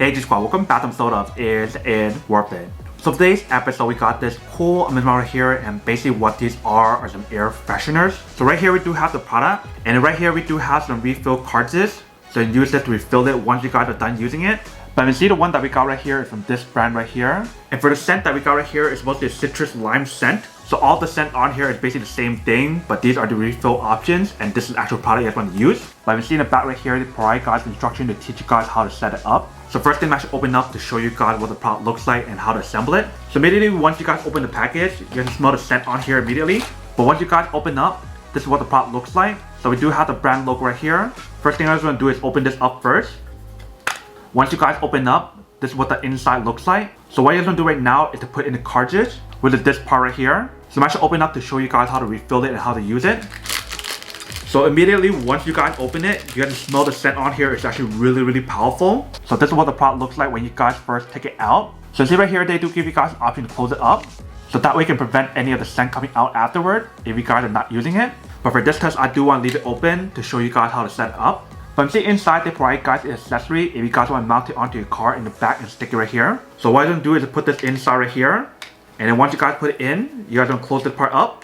Hey G Squad, welcome back to episode of Is It Worth It? So today's episode we got this cool amendment right here, and basically what these are some air fresheners. So right here we do have the product, and right here we do have some refill cartridges. So you use it to refill it once you guys are done using it. But you see the one that we got right here is from this brand right here. And for the scent that we got right here is mostly a citrus lime scent. So all the scent on here is basically the same thing, but these are the refill options, and this is the actual product you guys want to use. But you see in the back right here, they provide guys instruction to teach you guys how to set it up. So first thing, I'm actually open up to show you guys what the product looks like and how to assemble it. So immediately once you guys open the package, you can smell the scent on here immediately. But once you guys open up, this is what the product looks like. So we do have the brand logo right here. First thing I was going to do is open this up first. Once you guys open up, this is what the inside looks like. So what you're going to do right now is to put in the cartridge, which is this part right here. So I'm actually open up to show you guys how to refill it and how to use it. So immediately once you guys open it, you guys smell the scent on here. It's actually really powerful. So this is what the product looks like when you guys first take it out. So see right here, they do give you guys an option to close it up. So that way you can prevent any of the scent coming out afterward if you guys are not using it. But for this test, I do want to leave it open to show you guys how to set it up. But see inside, they provide guys an accessory if you guys want to mount it onto your car in the back and stick it right here. So what I'm going to do is to put this inside right here. And then once you guys put it in, you guys are going to close this part up.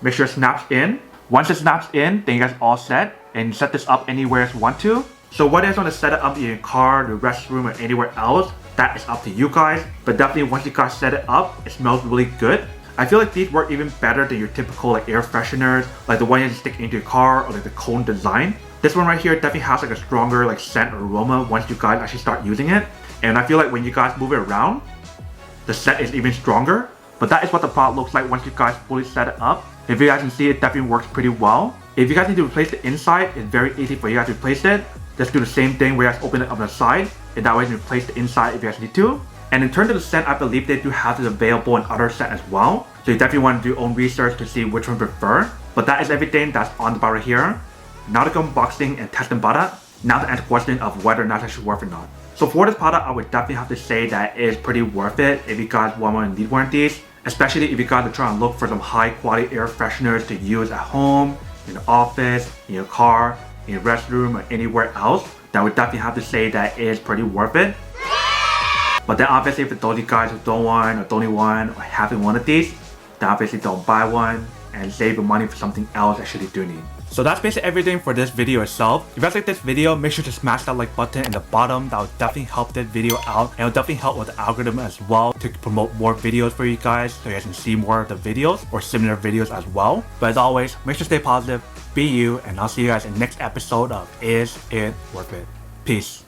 Make sure it snaps in. Once it snaps in, then you guys are all set. And you set this up anywhere you want to. So whether you want to set it up in your car, the restroom, or anywhere else, that is up to you guys. But definitely once you guys set it up, it smells really good. I feel like these work even better than your typical like air fresheners, like the one you stick into your car or like the cone design. This one right here definitely has like a stronger like scent or aroma once you guys actually start using it. And I feel like when you guys move it around, the scent is even stronger. But that is what the product looks like once you guys fully set it up. If you guys can see, it definitely works pretty well. If you guys need to replace the inside, it's very easy for you guys to replace it. Just do the same thing where you guys open it up on the side, and that way you can replace the inside if you guys need to. And in terms of the scent, I believe they do have it available in other scent as well. So you definitely want to do your own research to see which one you prefer. But that is everything that's on the bar right here. Now to go unboxing and testing product. Now to answer the question of whether or not it's actually worth it or not. So for this product, I would definitely have to say that it is pretty worth it if you guys want one and need one of these. Especially if you guys are trying to look for some high quality air fresheners to use at home, in the office, in your car, in your restroom, or anywhere else. Then I would definitely have to say that it is pretty worth it. But then obviously for those of you guys who don't want or don't need one or haven't one of these, then obviously don't buy one and save your money for something else that you do need. So that's basically everything for this video itself. If you guys like this video, make sure to smash that like button in the bottom. That will definitely help this video out, and it will definitely help with the algorithm as well to promote more videos for you guys so you guys can see more of the videos or similar videos as well. But as always, make sure to stay positive, be you, and I'll see you guys in the next episode of Is It Worth It? Peace.